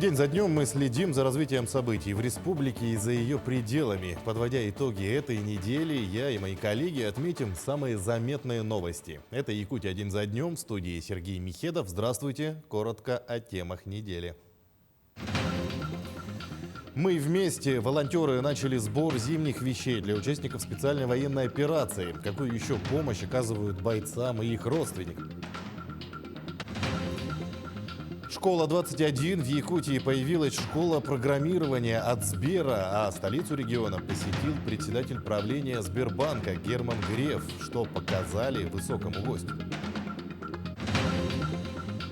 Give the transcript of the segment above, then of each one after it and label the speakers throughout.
Speaker 1: День за днем мы следим за развитием событий в республике и за ее пределами. Подводя итоги этой недели, я и мои коллеги отметим самые заметные новости. Это «Якутия. День за днем», в студии Сергей Михедов. Здравствуйте. Коротко о темах недели. Мы вместе, волонтеры, начали сбор зимних вещей для участников специальной военной операции. Какую еще помощь оказывают бойцам и их родственникам? Школа 21. В Якутии появилась школа программирования от Сбера, а столицу региона посетил председатель правления Сбербанка Герман Греф, что показали высокому гостю.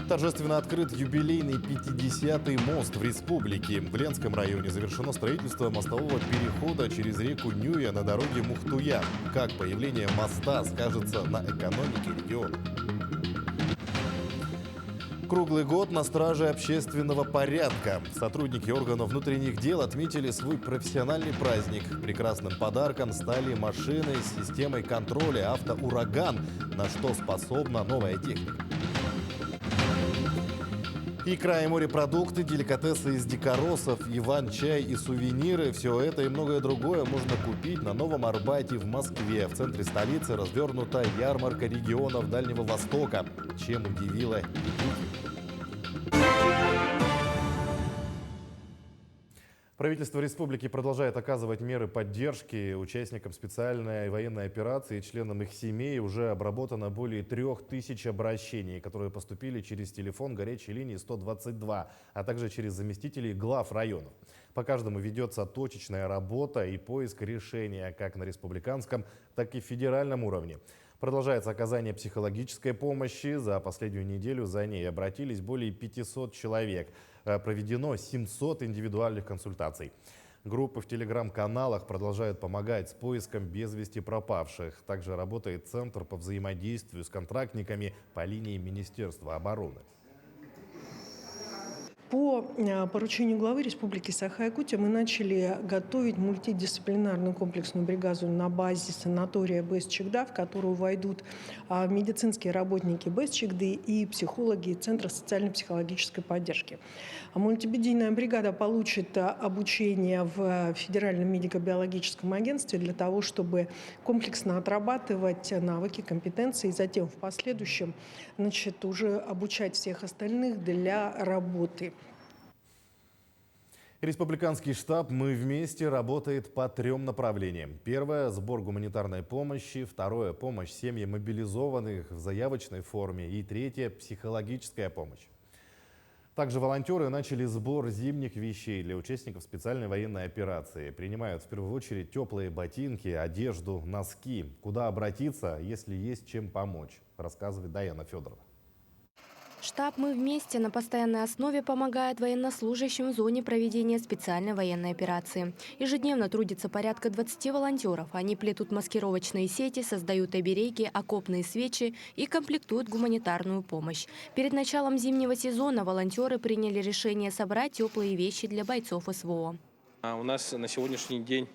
Speaker 1: Торжественно открыт юбилейный 50-й мост в республике. В Ленском районе завершено строительство мостового перехода через реку Нюя на дороге Мухтуя. Как появление моста скажется на экономике региона? Круглый год на страже общественного порядка. Сотрудники органов внутренних дел отметили свой профессиональный праздник. Прекрасным подарком стали машины с системой контроля «Автоураган», на что способна новая техника. Икра и морепродукты, деликатесы из дикоросов, иван-чай и сувениры – все это и многое другое можно купить на Новом Арбате в Москве. В центре столицы развернута ярмарка регионов Дальнего Востока. Чем удивила Якутия? Правительство республики продолжает оказывать меры поддержки участникам специальной военной операции и членам их семей. Уже обработано более 3000 обращений, которые поступили через телефон горячей линии 122, а также через заместителей глав районов. По каждому ведется точечная работа и поиск решения как на республиканском, так и федеральном уровне. Продолжается оказание психологической помощи. За последнюю неделю за ней обратились более 500 человек. Проведено 700 индивидуальных консультаций. Группы в телеграм-каналах продолжают помогать с поиском без вести пропавших. Также работает Центр по взаимодействию с контрактниками по линии Министерства обороны.
Speaker 2: По поручению главы Республики Саха-Якутия мы начали готовить мультидисциплинарную комплексную бригаду на базе санатория БЭС-Чегда, в которую войдут медицинские работники БЭС-Чегды и психологи Центра социально-психологической поддержки. Мультимедийная бригада получит обучение в Федеральном медико-биологическом агентстве для того, чтобы комплексно отрабатывать навыки, компетенции и затем в последующем уже обучать всех остальных для работы.
Speaker 1: Республиканский штаб «Мы вместе» работает по 3 направлениям. Первое – сбор гуманитарной помощи. Второе – помощь семьям мобилизованных в заявочной форме. И третье – психологическая помощь. Также волонтеры начали сбор зимних вещей для участников специальной военной операции. Принимают в первую очередь теплые ботинки, одежду, носки. Куда обратиться, если есть чем помочь, рассказывает Даяна Федорова.
Speaker 3: Штаб «Мы вместе» на постоянной основе помогает военнослужащим в зоне проведения специальной военной операции. Ежедневно трудится порядка 20 волонтеров. Они плетут маскировочные сети, создают обереги, окопные свечи и комплектуют гуманитарную помощь. Перед началом зимнего сезона волонтеры приняли решение собрать теплые вещи для бойцов СВО.
Speaker 4: У нас на сегодняшний день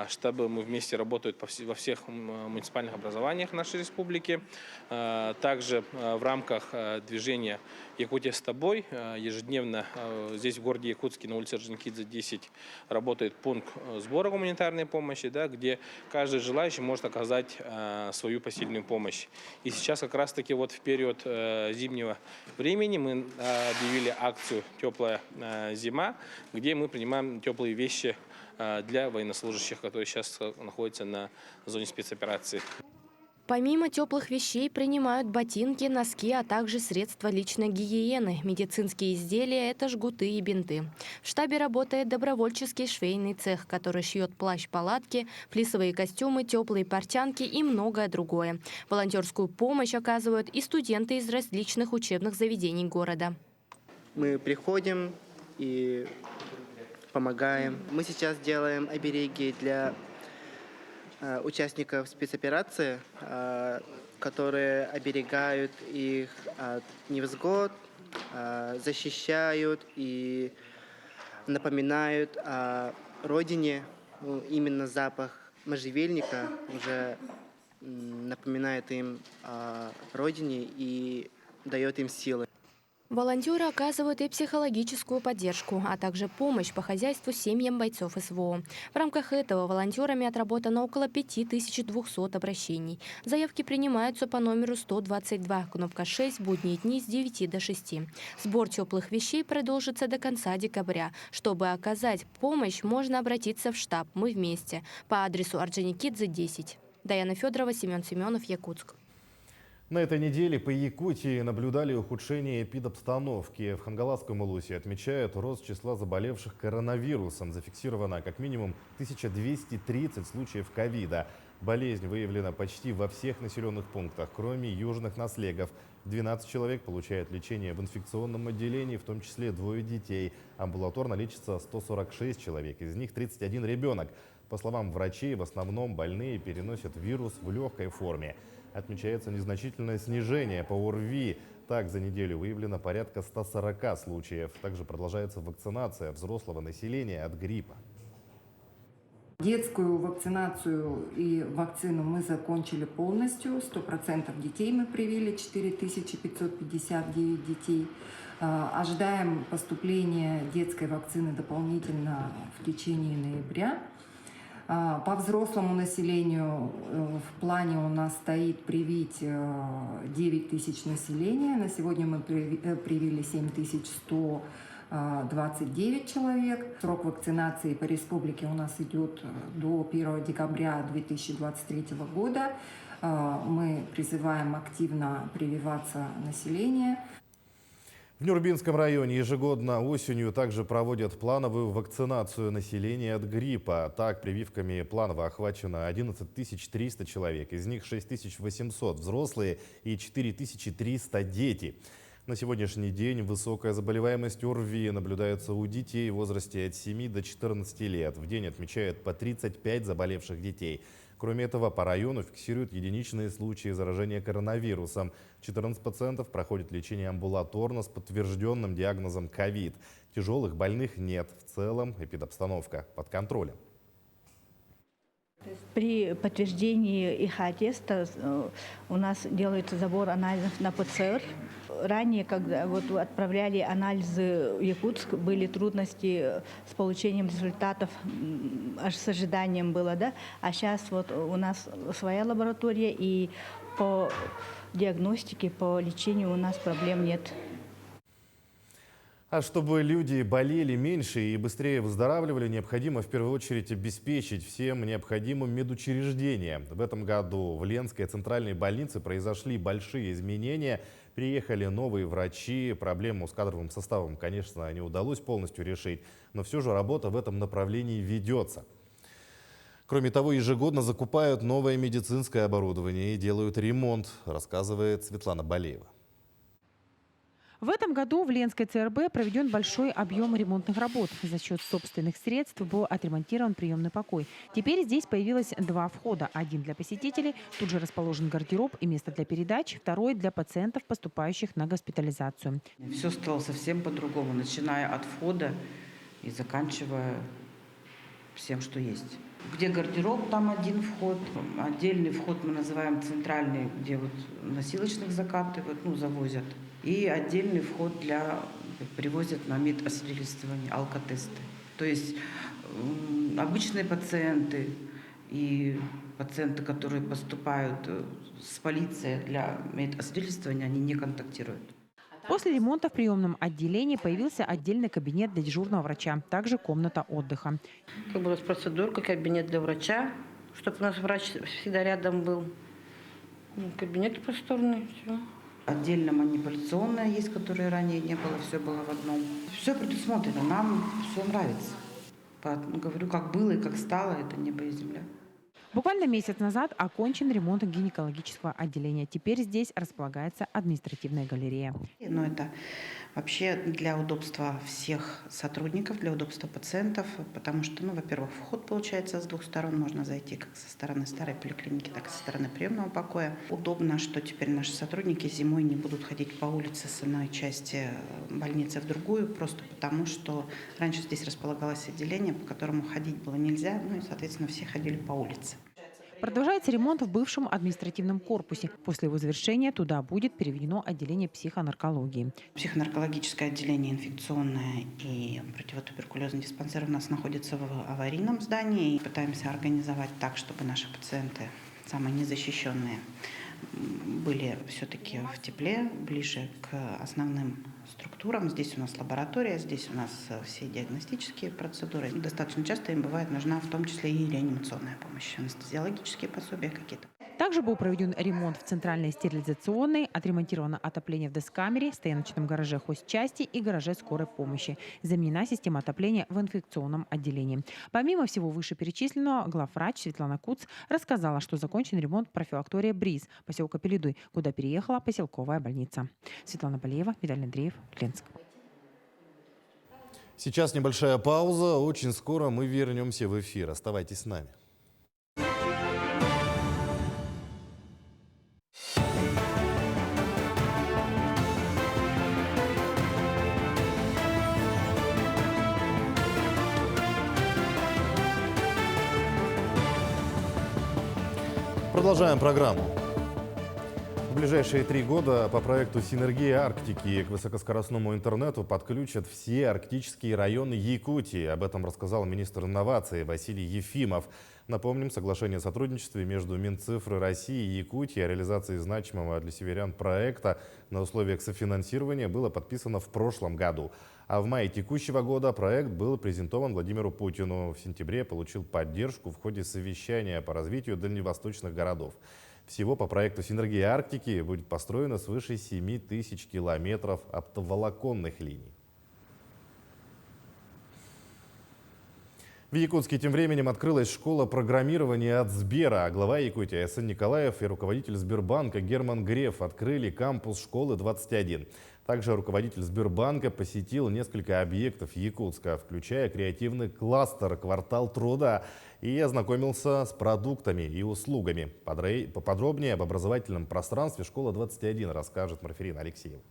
Speaker 4: штабы «Мы вместе» работают во всех муниципальных образованиях нашей республики. Также в рамках движения «Якутия с тобой» ежедневно здесь в городе Якутске на улице Орджоникидзе 10 работает пункт сбора гуманитарной помощи, где каждый желающий может оказать свою посильную помощь. И сейчас как раз-таки вот в период зимнего времени мы объявили акцию «Теплая зима», где мы принимаем теплые вещи для военнослужащих, которые сейчас находятся на зоне спецоперации.
Speaker 3: Помимо теплых вещей принимают ботинки, носки, а также средства личной гигиены. Медицинские изделия – это жгуты и бинты. В штабе работает добровольческий швейный цех, который шьет плащ-палатки, флисовые костюмы, теплые портянки и многое другое. Волонтерскую помощь оказывают и студенты из различных учебных заведений города.
Speaker 5: Мы приходим и помогаем. Мы сейчас делаем обереги для участников спецоперации, которые оберегают их от невзгод, защищают и напоминают о родине. Именно запах можжевельника уже напоминает им о родине и дает им силы.
Speaker 3: Волонтеры оказывают и психологическую поддержку, а также помощь по хозяйству семьям бойцов СВО. В рамках этого волонтерами отработано около 5200 обращений. Заявки принимаются по номеру 122, кнопка 6, будние дни с 9 до 6. Сбор теплых вещей продолжится до конца декабря. Чтобы оказать помощь, можно обратиться в штаб «Мы вместе» по адресу Орджоникидзе, 10. Даяна Федорова, Семен Семенов, Якутск.
Speaker 1: На этой неделе по Якутии наблюдали ухудшение эпидобстановки. В Хангаласском улусе отмечают рост числа заболевших коронавирусом. Зафиксировано как минимум 1230 случаев ковида. Болезнь выявлена почти во всех населенных пунктах, кроме южных наслегов. 12 человек получают лечение в инфекционном отделении, в том числе 2 детей. Амбулаторно лечится 146 человек, из них 31 ребенок. По словам врачей, в основном больные переносят вирус в легкой форме. Отмечается незначительное снижение по ОРВИ. Так, за неделю выявлено порядка 140 случаев. Также продолжается вакцинация взрослого населения от гриппа.
Speaker 6: Детскую вакцинацию и вакцину мы закончили полностью. 100% детей мы привили, 4559 детей. Ожидаем поступления детской вакцины дополнительно в течение ноября. По взрослому населению в плане у нас стоит привить 9 тысяч населения. На сегодня мы привили 7129 человек. Срок вакцинации по республике у нас идет до 1 декабря 2023 года. Мы призываем активно прививаться население.
Speaker 1: В Нюрбинском районе ежегодно осенью также проводят плановую вакцинацию населения от гриппа. Так, прививками планово охвачено 11 300 человек. Из них 6800 взрослые и 4300 дети. На сегодняшний день высокая заболеваемость ОРВИ наблюдается у детей в возрасте от 7 до 14 лет. В день отмечают по 35 заболевших детей. Кроме этого, по району фиксируют единичные случаи заражения коронавирусом. 14 пациентов проходят лечение амбулаторно с подтвержденным диагнозом ковид. Тяжелых больных нет. В целом эпидобстановка под контролем.
Speaker 7: При подтверждении ИХ-теста у нас делается забор анализов на ПЦР. Ранее, когда отправляли анализы в Якутск, были трудности с получением результатов, аж с ожиданием было, да? А сейчас у нас своя лаборатория, и по диагностике, по лечению у нас проблем нет.
Speaker 1: А чтобы люди болели меньше и быстрее выздоравливали, необходимо в первую очередь обеспечить всем необходимым медучреждения. В этом году в Ленской центральной больнице произошли большие изменения. Приехали новые врачи. Проблему с кадровым составом, конечно, не удалось полностью решить, но все же работа в этом направлении ведется. Кроме того, ежегодно закупают новое медицинское оборудование и делают ремонт, рассказывает Светлана Балеева.
Speaker 8: В этом году в Ленской ЦРБ проведен большой объем ремонтных работ. За счет собственных средств был отремонтирован приемный покой. Теперь здесь появилось 2 входа. Один для посетителей, тут же расположен гардероб и место для передач. Второй для пациентов, поступающих на госпитализацию.
Speaker 9: Все стало совсем по-другому, начиная от входа и заканчивая всем, что есть. Где гардероб, там один вход. Отдельный вход мы называем центральный, где носилочных закатывают, завозят. И отдельный вход привозят на медосвидетельствование, алкотесты. То есть обычные пациенты и пациенты, которые поступают с полицией для медосвидетельствования, они не контактируют.
Speaker 8: После ремонта в приемном отделении появился отдельный кабинет для дежурного врача, также комната отдыха.
Speaker 10: У нас процедурка, кабинет для врача, чтобы у нас врач всегда рядом был. Кабинет просторный, все.
Speaker 9: Отдельно манипуляционная есть, которой ранее не было, все было в одном. Все предусмотрено, нам все нравится. Говорю, как было и как стало, это небо и земля.
Speaker 8: Буквально месяц назад окончен ремонт гинекологического отделения. Теперь здесь располагается административная галерея.
Speaker 9: Но это вообще для удобства всех сотрудников, для удобства пациентов, потому что, во-первых, вход получается с 2 сторон, можно зайти как со стороны старой поликлиники, так и со стороны приемного покоя. Удобно, что теперь наши сотрудники зимой не будут ходить по улице с одной части больницы в другую, просто потому что раньше здесь располагалось отделение, по которому ходить было нельзя, и, соответственно, все ходили по улице.
Speaker 8: Продолжается ремонт в бывшем административном корпусе. После его завершения туда будет переведено отделение психонаркологии.
Speaker 9: Психонаркологическое отделение, инфекционное и противотуберкулезный диспансер у нас находится в аварийном здании. Пытаемся организовать так, чтобы наши пациенты, самые незащищенные, были все-таки в тепле, ближе к основным структурам. Здесь у нас лаборатория, здесь у нас все диагностические процедуры. Достаточно часто им бывает нужна в том числе и реанимационная помощь, анестезиологические пособия какие-то.
Speaker 8: Также был проведен ремонт в центральной стерилизационной, отремонтировано отопление в дескамере, стояночном гараже хозчасти и гараже скорой помощи. Заменена система отопления в инфекционном отделении. Помимо всего вышеперечисленного, главврач Светлана Куц рассказала, что закончен ремонт профилактория «Бриз» поселка Пеледуй, куда переехала поселковая больница. Светлана Полеева, Виталий Андреев, Ленск.
Speaker 1: Сейчас небольшая пауза. Очень скоро мы вернемся в эфир. Оставайтесь с нами. Продолжаем программу. В ближайшие 3 года по проекту «Синергия Арктики» к высокоскоростному интернету подключат все арктические районы Якутии. Об этом рассказал министр инноваций Василий Ефимов. Напомним, соглашение о сотрудничестве между Минцифрой России и Якутии о реализации значимого для северян проекта на условиях софинансирования было подписано в прошлом году. А в мае текущего года проект был презентован Владимиру Путину. В сентябре получил поддержку в ходе совещания по развитию дальневосточных городов. Всего по проекту «Синергия Арктики» будет построено свыше 7000 километров оптоволоконных линий. В Якутске тем временем открылась школа программирования от Сбера. Глава Якутии Асан Николаев и руководитель Сбербанка Герман Греф открыли кампус школы 21. Также руководитель Сбербанка посетил несколько объектов Якутска, включая креативный кластер «Квартал труда», и ознакомился с продуктами и услугами. Поподробнее об образовательном пространстве «Школа 21» расскажет Марферина Алексеева.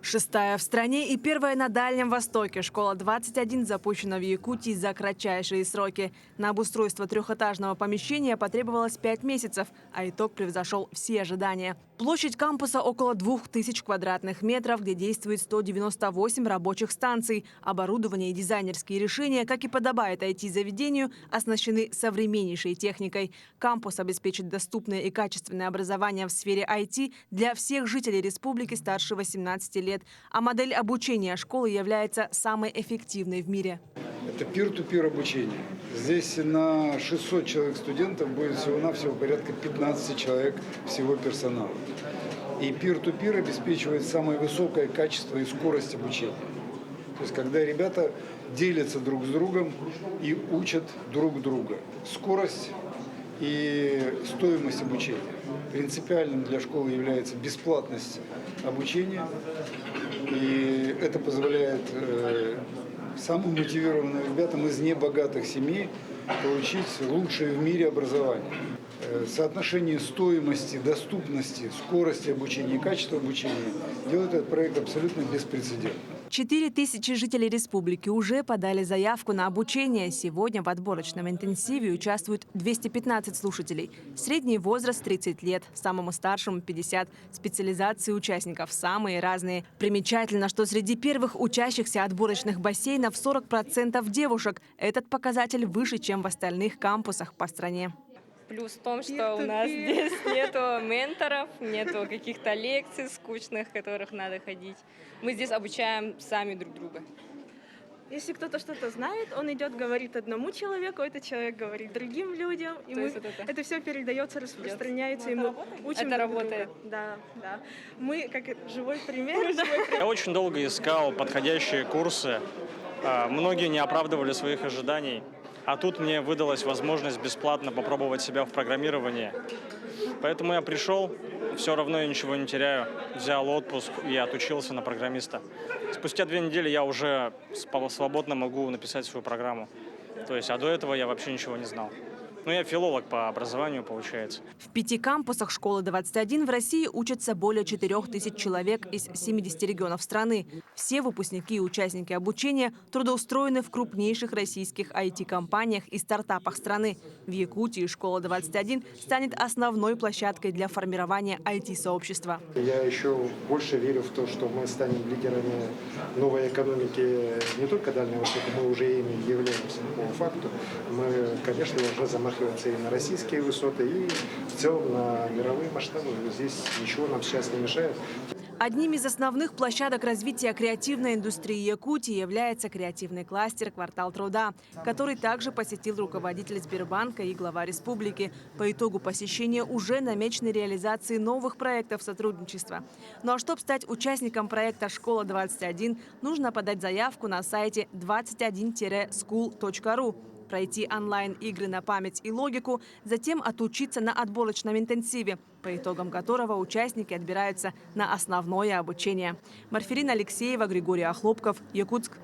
Speaker 11: 6-я в стране и 1-я на Дальнем Востоке. Школа 21 запущена в Якутии за кратчайшие сроки. На обустройство 3-этажного помещения потребовалось 5 месяцев, а итог превзошел все ожидания. Площадь кампуса около 2000 квадратных метров, где действует 198 рабочих станций. Оборудование и дизайнерские решения, как и подобает IT-заведению, оснащены современнейшей техникой. Кампус обеспечит доступное и качественное образование в сфере IT для всех жителей республики старше 18 лет. А модель обучения школы является самой эффективной в мире.
Speaker 12: Это peer-to-peer обучение. Здесь на 600 человек студентов будет всего-навсего порядка 15 человек всего персонала. И peer-to-peer обеспечивает самое высокое качество и скорость обучения. То есть когда ребята делятся друг с другом и учат друг друга. Скорость и стоимость обучения. Принципиальным для школы является бесплатность обучения. И это позволяет самым мотивированным ребятам из небогатых семей получить лучшее в мире образование. Соотношение стоимости, доступности, скорости обучения и качества обучения делает этот проект абсолютно беспрецедентным.
Speaker 11: 4000 жителей республики уже подали заявку на обучение. Сегодня в отборочном интенсиве участвуют 215 слушателей. Средний возраст 30 лет, самому старшему 50. Специализации участников самые разные. Примечательно, что среди первых учащихся отборочных бассейнов 40% девушек. Этот показатель выше, чем в остальных кампусах по стране.
Speaker 13: Плюс в том, что у нас здесь нету менторов, нету каких-то лекций скучных, в которых надо ходить. Мы здесь обучаем сами друг друга.
Speaker 14: Если кто-то что-то знает, он идет, говорит одному человеку, этот человек говорит другим людям. И это все передается, распространяется, и мы учим.
Speaker 13: Это работает.
Speaker 14: Да. Мы как живой пример.
Speaker 15: Я очень долго искал подходящие курсы. Многие не оправдывали своих ожиданий. А тут мне выдалась возможность бесплатно попробовать себя в программировании. Поэтому я пришел, все равно я ничего не теряю. Взял отпуск и отучился на программиста. Спустя 2 недели я уже свободно могу написать свою программу. То есть, а до этого я вообще ничего не знал. Ну, я филолог по образованию, получается.
Speaker 11: В 5 кампусах школы 21 в России учатся более 4000 человек из 70 регионов страны. Все выпускники и участники обучения трудоустроены в крупнейших российских IT-компаниях и стартапах страны. В Якутии школа 21 станет основной площадкой для формирования IT-сообщества.
Speaker 16: Я еще больше верю в то, что мы станем лидерами новой экономики не только Дальнего Востока, мы уже ими являемся по факту. Мы, конечно, должны замахиваться и на российские высоты, и в целом на мировые масштабы. Здесь ничего нам сейчас не мешает.
Speaker 11: Одним из основных площадок развития креативной индустрии Якутии является креативный кластер «Квартал труда», который также посетил руководитель Сбербанка и глава республики. По итогу посещения уже намечены реализации новых проектов сотрудничества. Ну а чтобы стать участником проекта «Школа-21», нужно подать заявку на сайте 21-school.ru. Пройти онлайн-игры на память и логику, затем отучиться на отборочном интенсиве, по итогам которого участники отбираются на основное обучение. Марферина Алексеева, Григорий Охлопков, Якутск.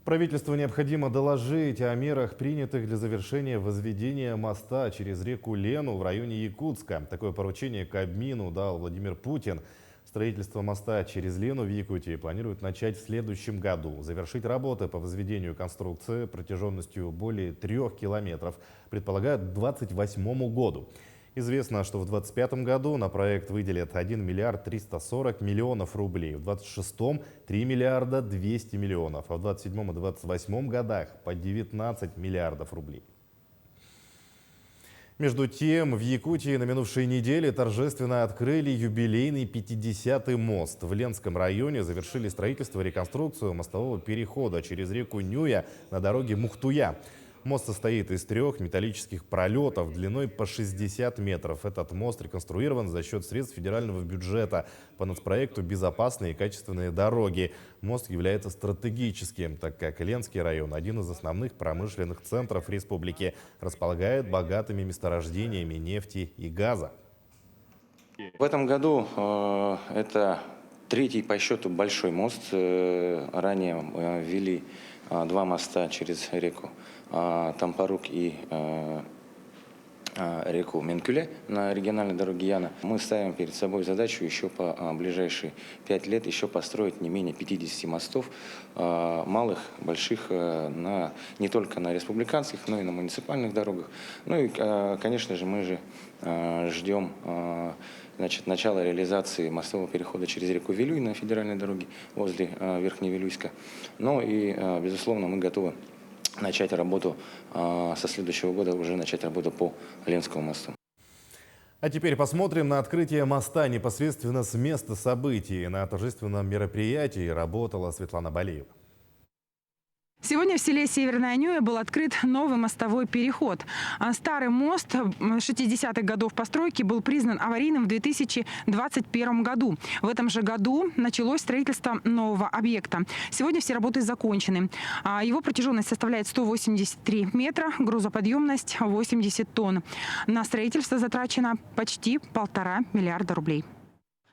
Speaker 1: Правительству необходимо доложить о мерах, принятых для завершения возведения моста через реку Лену в районе Якутска. Такое поручение Кабмину дал Владимир Путин. Строительство моста через Лену в Якутии планируют начать в следующем году. Завершить работы по возведению конструкции протяженностью более 3 километров предполагают к 2028 году. Известно, что в 2025 году на проект выделят 1 миллиард 340 миллионов рублей, в 2026 – 3 миллиарда 200 миллионов, а в 2027 и 2028 годах по 19 миллиардов рублей. Между тем, в Якутии на минувшей неделе торжественно открыли юбилейный 50-й мост. В Ленском районе завершили строительство и реконструкцию мостового перехода через реку Нюя на дороге Мухтуя. Мост состоит из 3 металлических пролетов длиной по 60 метров. Этот мост реконструирован за счет средств федерального бюджета по нацпроекту «Безопасные и качественные дороги». Мост является стратегическим, так как Ленский район, один из основных промышленных центров республики, располагает богатыми месторождениями нефти и газа.
Speaker 17: В этом году это 3-й по счету большой мост. Ранее ввели 2 моста через реку Тампарук и реку Менкюле на региональной дороге Яна. Мы ставим перед собой задачу еще по ближайшие 5 лет еще построить не менее 50 мостов, малых, больших, не только на республиканских, но и на муниципальных дорогах. Ну и, конечно же, мы же ждем начала реализации мостового перехода через реку Вилюй на федеральной дороге возле Верхневилюйска. Ну и, безусловно, мы готовы начать работу со следующего года, уже начать работу по Ленскому мосту.
Speaker 1: А теперь посмотрим на открытие моста непосредственно с места событий. На торжественном мероприятии работала Светлана Балиева.
Speaker 8: Сегодня в селе Северная Нюя был открыт новый мостовой переход. Старый мост 60-х годов постройки был признан аварийным в 2021 году. В этом же году началось строительство нового объекта. Сегодня все работы закончены. Его протяженность составляет 183 метра, грузоподъемность 80 тонн. На строительство затрачено почти 1,5 миллиарда рублей.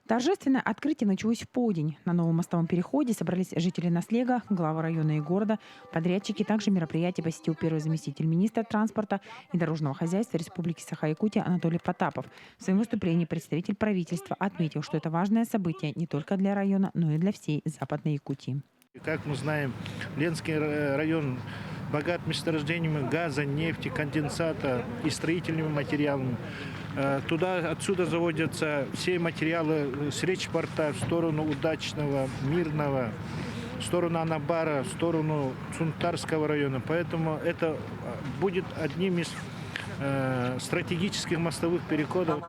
Speaker 8: Торжественное открытие началось в полдень. На новом мостовом переходе собрались жители Наслега, главы района и города, подрядчики. Также мероприятие посетил первый заместитель министра транспорта и дорожного хозяйства Республики Саха-Якутия Анатолий Потапов. В своем выступлении представитель правительства отметил, что это важное событие не только для района, но и для всей Западной Якутии.
Speaker 18: Как мы знаем, Ленский район богат месторождениями газа, нефти, конденсата и строительными материалами. Отсюда заводятся все материалы с речпорта в сторону Удачного, Мирного, в сторону Анабара, в сторону Цунтарского района. Поэтому это будет одним из стратегических мостовых переходов.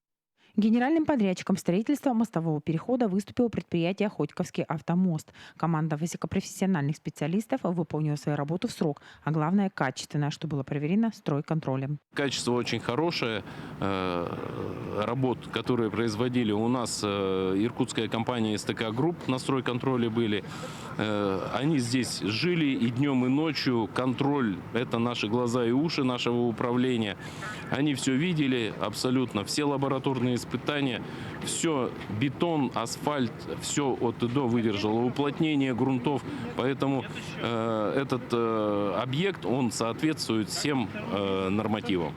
Speaker 8: Генеральным подрядчиком строительства мостового перехода выступило предприятие «Ходьковский автомост». Команда высокопрофессиональных специалистов выполнила свою работу в срок, а главное – качественно, что было проверено стройконтролем.
Speaker 19: Качество очень хорошее. Работ, которые производили у нас иркутская компания СТК Групп на стройконтроле были. Они здесь жили и днем, и ночью. Контроль – это наши глаза и уши нашего управления. Они все видели абсолютно, все лабораторные испытания все бетон, асфальт, все от и до выдержало, уплотнение грунтов. Поэтому этот объект, он соответствует всем нормативам.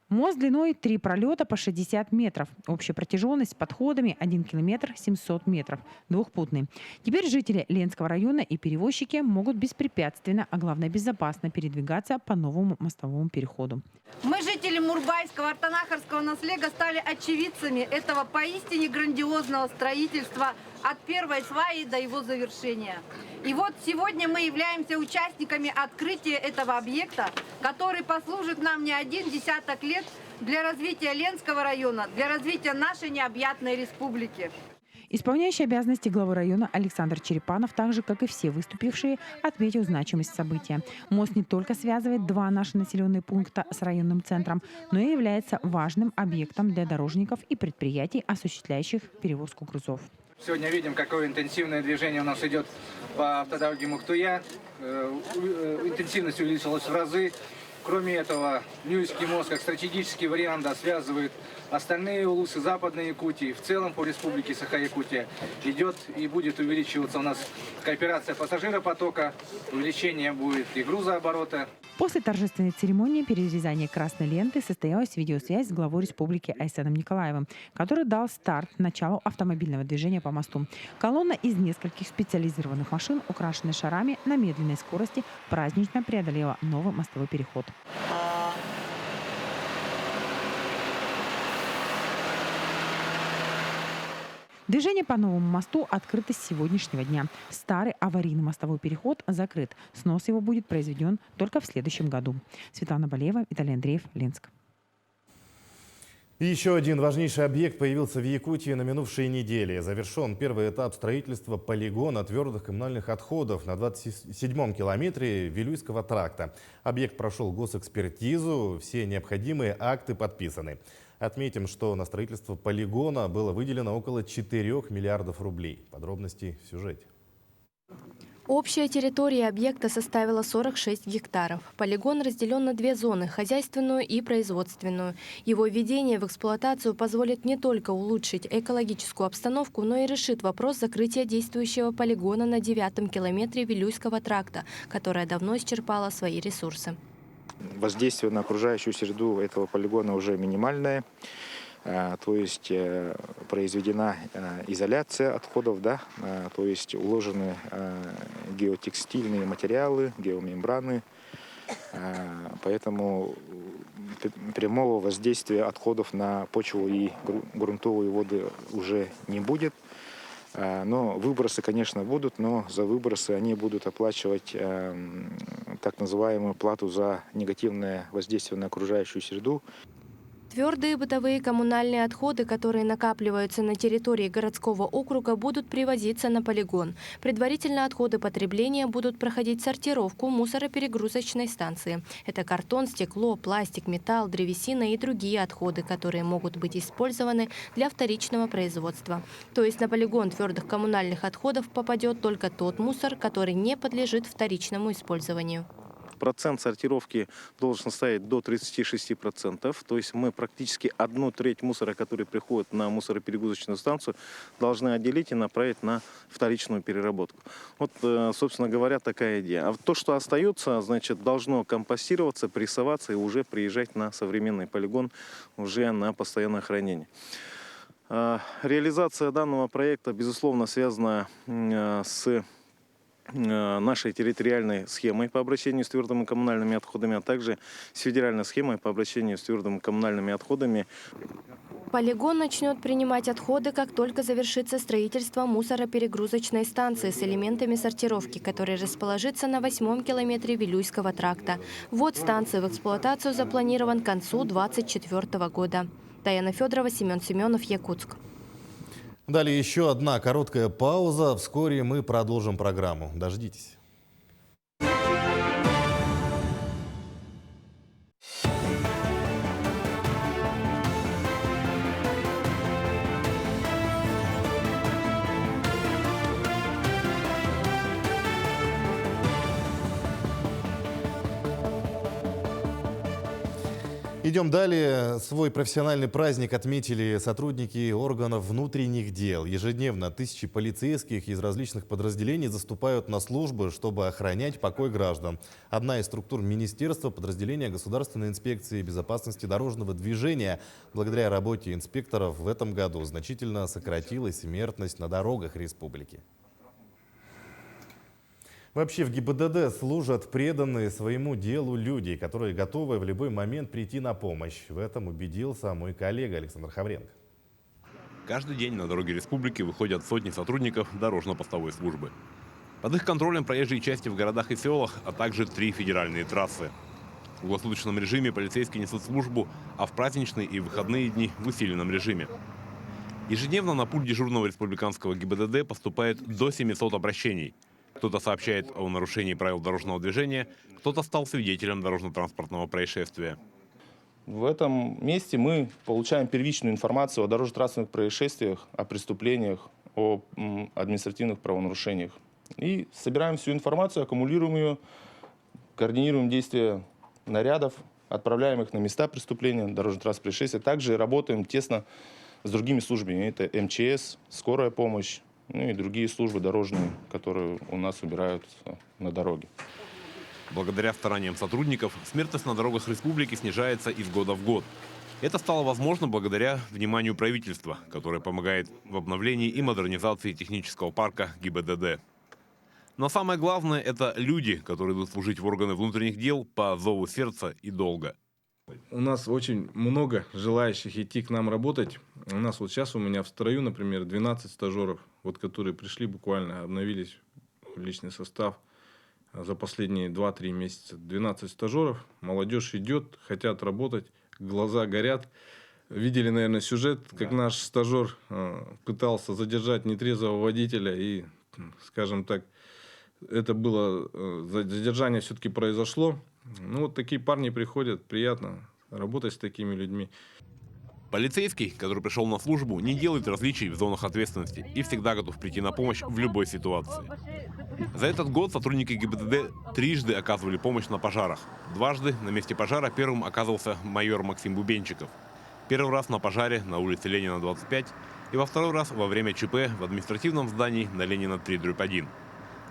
Speaker 8: Мост длиной 3 пролета по 60 метров. Общая протяженность с подходами 1 километр 700 метров. Двухпутный. Теперь жители Ленского района и перевозчики могут беспрепятственно, а главное безопасно передвигаться по новому мостовому переходу.
Speaker 20: Мы, жители Мурбайского Артанахарского наслега, стали очевидцами этого поистине грандиозного строительства от первой сваи до его завершения. И вот сегодня мы являемся участниками открытия этого объекта, который послужит нам не один десяток лет для развития Ленского района, для развития нашей необъятной республики.
Speaker 8: Исполняющий обязанности главы района Александр Черепанов, так же, как и все выступившие, отметил значимость события. Мост не только связывает два наши населенные пункта с районным центром, но и является важным объектом для дорожников и предприятий, осуществляющих перевозку грузов.
Speaker 21: Сегодня видим, какое интенсивное движение у нас идет по автодороге Мухтуя. Интенсивность увеличилась в разы. Кроме этого, Нюйский мост как стратегический вариант связывает остальные улусы Западной Якутии. В целом по республике Саха-Якутия идет и будет увеличиваться у нас кооперация пассажиропотока, увеличение будет и грузооборота.
Speaker 8: После торжественной церемонии перерезания красной ленты состоялась видеосвязь с главой республики Айсеном Николаевым, который дал старт началу автомобильного движения по мосту. Колонна из нескольких специализированных машин, украшенная шарами, на медленной скорости празднично преодолела новый мостовой переход. Движение по новому мосту открыто с сегодняшнего дня. Старый аварийный мостовой переход закрыт. Снос его будет произведен только в следующем году. Светлана Балеева, Виталий Андреев, Ленск.
Speaker 1: И еще один важнейший объект появился в Якутии на минувшей неделе. Завершен первый этап строительства полигона твердых коммунальных отходов на 27-м километре Вилюйского тракта. Объект прошел госэкспертизу, все необходимые акты подписаны. Отметим, что на строительство полигона было выделено около 4 миллиардов рублей. Подробности в сюжете.
Speaker 3: Общая территория объекта составила 46 гектаров. Полигон разделен на две зоны – хозяйственную и производственную. Его введение в эксплуатацию позволит не только улучшить экологическую обстановку, но и решит вопрос закрытия действующего полигона на 9-м километре Вилюйского тракта, которая давно исчерпала свои ресурсы.
Speaker 22: Воздействие на окружающую среду этого полигона уже минимальное. То есть произведена изоляция отходов, да? То есть уложены геотекстильные материалы, геомембраны. Поэтому прямого воздействия отходов на почву и грунтовые воды уже не будет. Но выбросы, конечно, будут, но за выбросы они будут оплачивать так называемую плату за негативное воздействие на окружающую среду.
Speaker 3: Твердые бытовые коммунальные отходы, которые накапливаются на территории городского округа, будут привозиться на полигон. Предварительно отходы потребления будут проходить сортировку мусороперегрузочной станции. Это картон, стекло, пластик, металл, древесина и другие отходы, которые могут быть использованы для вторичного производства. То есть на полигон твердых коммунальных отходов попадет только тот мусор, который не подлежит вторичному использованию.
Speaker 23: Процент сортировки должен составить до 36%. То есть мы практически 1/3 мусора, который приходит на мусороперегрузочную станцию, должны отделить и направить на вторичную переработку. Вот, собственно говоря, такая идея. А то, что остается, значит, должно компостироваться, прессоваться и уже приезжать на современный полигон уже на постоянное хранение. Реализация данного проекта, безусловно, связана с нашей территориальной схемой по обращению с твердыми коммунальными отходами, а также с федеральной схемой по обращению с твердыми коммунальными отходами.
Speaker 3: Полигон начнет принимать отходы, как только завершится строительство мусороперегрузочной станции с элементами сортировки, которая расположится на 8-м километре Вилюйского тракта. Ввод станции в эксплуатацию запланирован к концу 2024 года. Даяна Федорова, Семен Семенов, Якутск.
Speaker 1: Далее еще одна короткая пауза. Вскоре мы продолжим программу. Дождитесь. Идем далее. Свой профессиональный праздник отметили сотрудники органов внутренних дел. Ежедневно тысячи полицейских из различных подразделений заступают на службу, чтобы охранять покой граждан. Одна из структур министерства – подразделение Государственной инспекции безопасности дорожного движения. Благодаря работе инспекторов в этом году значительно сократилась смертность на дорогах республики. Вообще в ГИБДД служат преданные своему делу люди, которые готовы в любой момент прийти на помощь. В этом убедился мой коллега Александр Хавренко.
Speaker 2: Каждый день на дороге республики выходят сотни сотрудников дорожно-постовой службы. Под их контролем проезжие части в городах и селах, а также 3 федеральные трассы. В круглосуточном режиме полицейские несут службу, а в праздничные и выходные дни в усиленном режиме. Ежедневно на пульт дежурного республиканского ГИБДД поступает до 700 обращений. Кто-то сообщает о нарушении правил дорожного движения, кто-то стал свидетелем дорожно-транспортного происшествия.
Speaker 4: В этом месте мы получаем первичную информацию о дорожно-транспортных происшествиях, о преступлениях, о административных правонарушениях. И собираем всю информацию, аккумулируем ее, координируем действия нарядов, отправляем их на места преступления, дорожно-транспортных происшествий. Также работаем тесно с другими службами. Это МЧС, скорая помощь, ну и другие службы дорожные, которые у нас убираются на дороге.
Speaker 2: Благодаря стараниям сотрудников смертность на дорогах республики снижается из года в год. Это стало возможно благодаря вниманию правительства, которое помогает в обновлении и модернизации технического парка ГИБДД. Но самое главное – это люди, которые идут служить в органы внутренних дел по зову сердца и долга.
Speaker 5: У нас очень много желающих идти к нам работать. У нас вот сейчас у меня в строю, например, 12 стажеров, вот, которые пришли буквально, обновились в личный состав за последние 2-3 месяца. 12 стажеров, молодежь идет, хотят работать, глаза горят. Видели, наверное, сюжет, как наш стажер пытался задержать нетрезвого водителя и, скажем так, это было, задержание все-таки произошло. Ну, вот такие парни приходят, приятно работать с такими людьми.
Speaker 2: Полицейский, который пришел на службу, не делает различий в зонах ответственности и всегда готов прийти на помощь в любой ситуации. За этот год сотрудники ГИБДД трижды оказывали помощь на пожарах. Дважды на месте пожара первым оказывался майор Максим Бубенчиков. Первый раз на пожаре на улице Ленина, 25, и во второй раз во время ЧП в административном здании на Ленина, 3/1.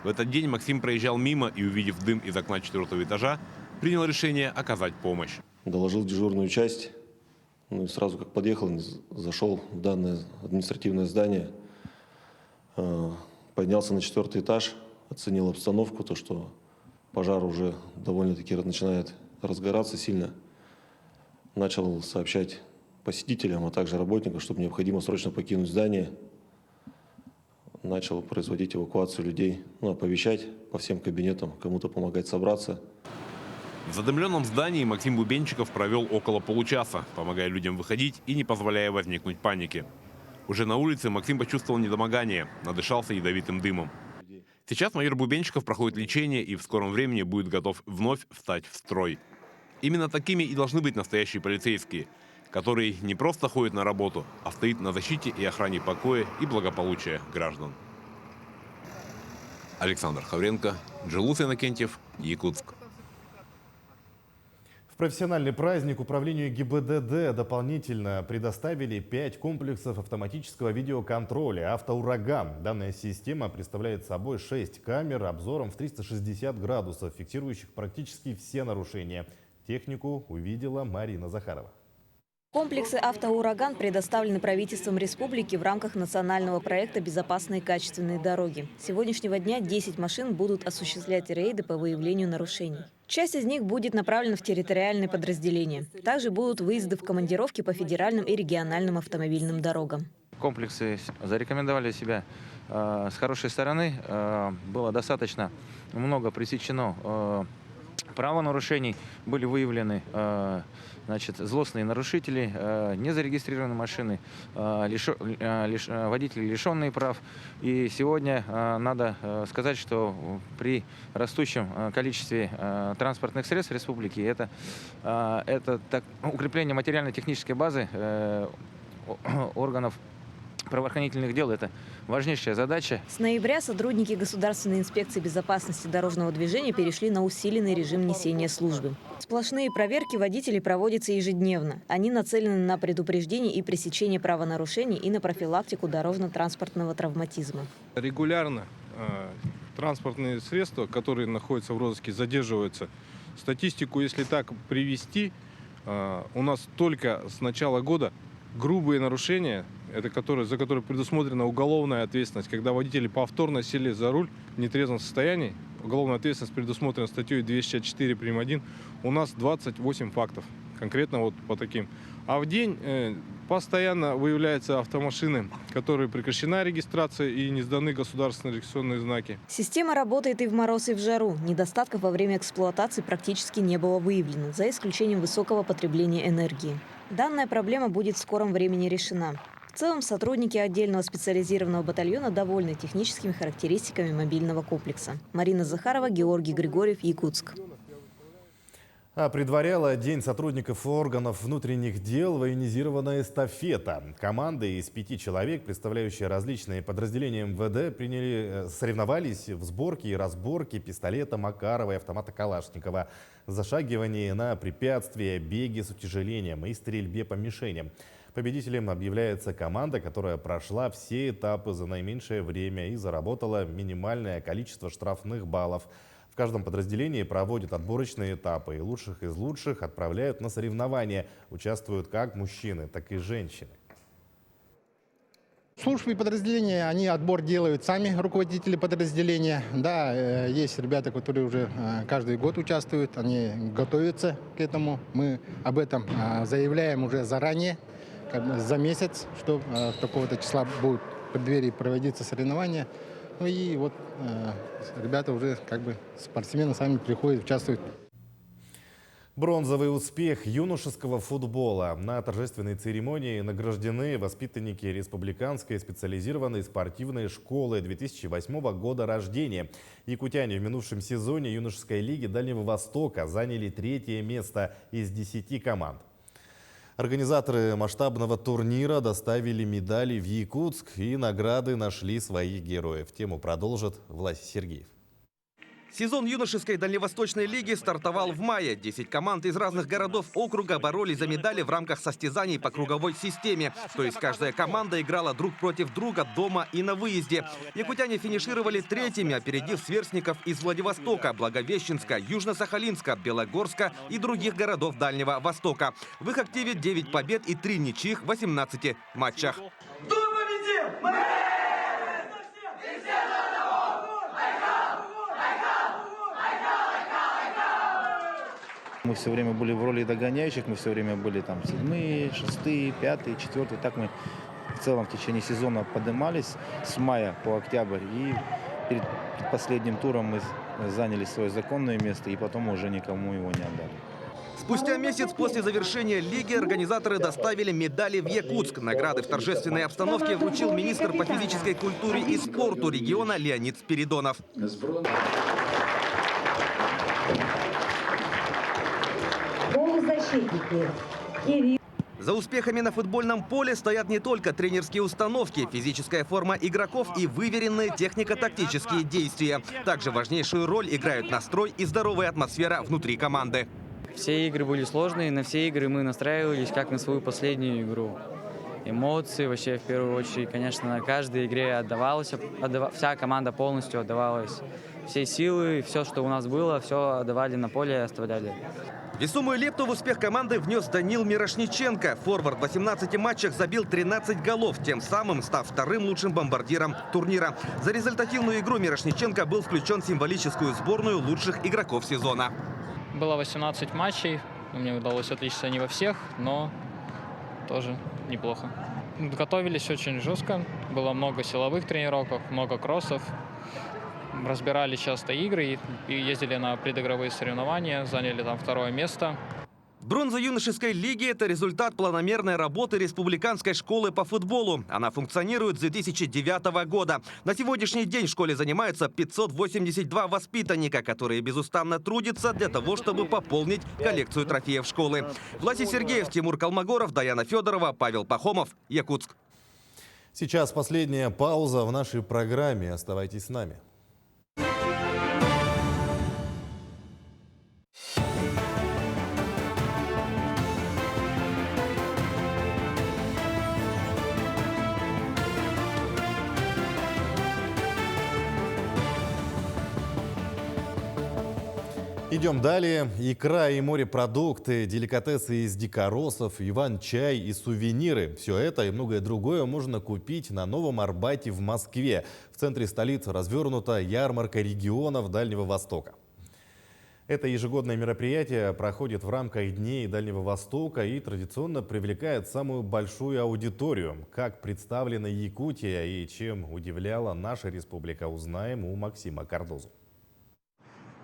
Speaker 2: В этот день Максим проезжал мимо и, увидев дым из окна 4-го этажа, принял решение оказать помощь.
Speaker 24: Доложил дежурную часть. Ну и сразу как подъехал, зашел в данное административное здание, поднялся на 4-й этаж, оценил обстановку, то что пожар уже довольно-таки начинает разгораться сильно. Начал сообщать посетителям, а также работникам, чтобы необходимо срочно покинуть здание. Начал производить эвакуацию людей, оповещать по всем кабинетам, кому-то помогать собраться.
Speaker 2: В задымленном здании Максим Бубенчиков провел около получаса, помогая людям выходить и не позволяя возникнуть панике. Уже на улице Максим почувствовал недомогание, надышался ядовитым дымом. Сейчас майор Бубенчиков проходит лечение и в скором времени будет готов вновь встать в строй. Именно такими и должны быть настоящие полицейские, которые не просто ходят на работу, а стоят на защите и охране покоя и благополучия граждан. Александр Хавренко, Джилус Иннокентьев, Якутск.
Speaker 1: В профессиональный праздник управлению ГИБДД дополнительно предоставили 5 комплексов автоматического видеоконтроля «Автоураган». Данная система представляет собой 6 камер обзором в 360 градусов, фиксирующих практически все нарушения. Технику увидела Марина Захарова.
Speaker 25: Комплексы «Автоураган» предоставлены правительством республики в рамках национального проекта «Безопасные и качественные дороги». С сегодняшнего дня 10 машин будут осуществлять рейды по выявлению нарушений. Часть из них будет направлена в территориальные подразделения. Также будут выезды в командировки по федеральным и региональным автомобильным дорогам.
Speaker 26: Комплексы зарекомендовали себя с хорошей стороны. Было достаточно много пресечено правонарушений, были выявлены злостные нарушители, незарегистрированные машины, водители, лишенные прав. И сегодня надо сказать, что при растущем количестве транспортных средств республики это укрепление материально-технической базы органов правоохранительных дел это важнейшая задача.
Speaker 25: С ноября сотрудники Государственной инспекции безопасности дорожного движения перешли на усиленный режим несения службы. Сплошные проверки водителей проводятся ежедневно. Они нацелены на предупреждение и пресечение правонарушений и на профилактику дорожно-транспортного травматизма.
Speaker 5: Регулярно транспортные средства, которые находятся в розыске, задерживаются. Статистику, если так привести, у нас только с начала года грубые нарушения, за которые предусмотрена уголовная ответственность, когда водители повторно сели за руль в нетрезвом состоянии, уголовная ответственность предусмотрена статьей 264 прим. 1, у нас 28 фактов, конкретно вот по таким. А в день постоянно выявляются автомашины, которые прекращена регистрация и не сданы государственные регистрационные знаки.
Speaker 25: Система работает и в мороз, и в жару. Недостатков во время эксплуатации практически не было выявлено, за исключением высокого потребления энергии. Данная проблема будет в скором времени решена. В целом, сотрудники отдельного специализированного батальона довольны техническими характеристиками мобильного комплекса. Марина Захарова, Георгий Григорьев, Якутск.
Speaker 1: А предваряла День сотрудников органов внутренних дел военизированная эстафета. Команды из 5 человек, представляющие различные подразделения МВД, соревновались в сборке и разборке пистолета Макарова и автомата Калашникова, зашагивании на препятствия, беге с утяжелением и стрельбе по мишеням. Победителем объявляется команда, которая прошла все этапы за наименьшее время и заработала минимальное количество штрафных баллов. В каждом подразделении проводят отборочные этапы, и лучших из лучших отправляют на соревнования. Участвуют как мужчины, так и женщины.
Speaker 6: Службы и подразделения, они отбор делают сами, руководители подразделения. Да, есть ребята, которые уже каждый год участвуют, они готовятся к этому. Мы об этом заявляем уже заранее, за месяц, что такого-то числа будут в преддверии проводиться соревнования. Ну и вот ребята уже спортсмены сами приходят, участвуют.
Speaker 1: Бронзовый успех юношеского футбола. На торжественной церемонии награждены воспитанники Республиканской специализированной спортивной школы 2008 года рождения. Якутяне в минувшем сезоне юношеской лиги Дальнего Востока заняли 3-е место из 10 команд. Организаторы масштабного турнира доставили медали в Якутск, и награды нашли своих героев. Тему продолжит Власий Сергеев.
Speaker 7: Сезон юношеской дальневосточной лиги стартовал в мае. 10 команд из разных городов округа боролись за медали в рамках состязаний по круговой системе. То есть каждая команда играла друг против друга дома и на выезде. Якутяне финишировали 3-ми, опередив сверстников из Владивостока, Благовещенска, Южно-Сахалинска, Белогорска и других городов Дальнего Востока. В их активе 9 побед и 3 ничьих в 18 матчах.
Speaker 9: Мы все время были в роли догоняющих, мы все время были там 7-е, 6-е, 5-е, 4-е. Так мы в целом в течение сезона поднимались с мая по октябрь. И перед последним туром мы заняли свое законное место, и потом уже никому его не отдали.
Speaker 7: Спустя месяц после завершения лиги организаторы доставили медали в Якутск. Награды в торжественной обстановке вручил министр по физической культуре и спорту региона Леонид Спиридонов. За успехами на футбольном поле стоят не только тренерские установки, физическая форма игроков и выверенные технико-тактические действия. Также важнейшую роль играют настрой и здоровая атмосфера внутри команды.
Speaker 10: Все игры были сложные, на все игры мы настраивались как на свою последнюю игру. Эмоции вообще в первую очередь, конечно, на каждой игре отдавалось, вся команда полностью отдавалась. Все силы, все, что у нас было, все отдавали на поле и оставляли.
Speaker 7: Весомую лепту в успех команды внес Данил Мирошниченко. Форвард в 18 матчах забил 13 голов, тем самым став вторым лучшим бомбардиром турнира. За результативную игру Мирошниченко был включен в символическую сборную лучших игроков сезона.
Speaker 12: Было 18 матчей, мне удалось отличиться не во всех, но тоже неплохо. Готовились очень жестко, было много силовых тренировок, много кроссов. Разбирали часто игры и ездили на предигровые соревнования, заняли там 2-е место.
Speaker 7: Бронза юношеской лиги – это результат планомерной работы Республиканской школы по футболу. Она функционирует с 2009 года. На сегодняшний день в школе занимаются 582 воспитанника, которые безустанно трудятся для того, чтобы пополнить коллекцию трофеев школы. Власий Сергеев, Тимур Калмогоров, Даяна Федорова, Павел Пахомов, Якутск.
Speaker 1: Сейчас последняя пауза в нашей программе. Оставайтесь с нами. Идем далее. Икра и морепродукты, деликатесы из дикоросов, иван-чай и сувениры. Все это и многое другое можно купить на Новом Арбате в Москве. В центре столицы развернута ярмарка регионов Дальнего Востока. Это ежегодное мероприятие проходит в рамках Дней Дальнего Востока и традиционно привлекает самую большую аудиторию. Как представлена Якутия и чем удивляла наша республика, узнаем у Максима Кардозу.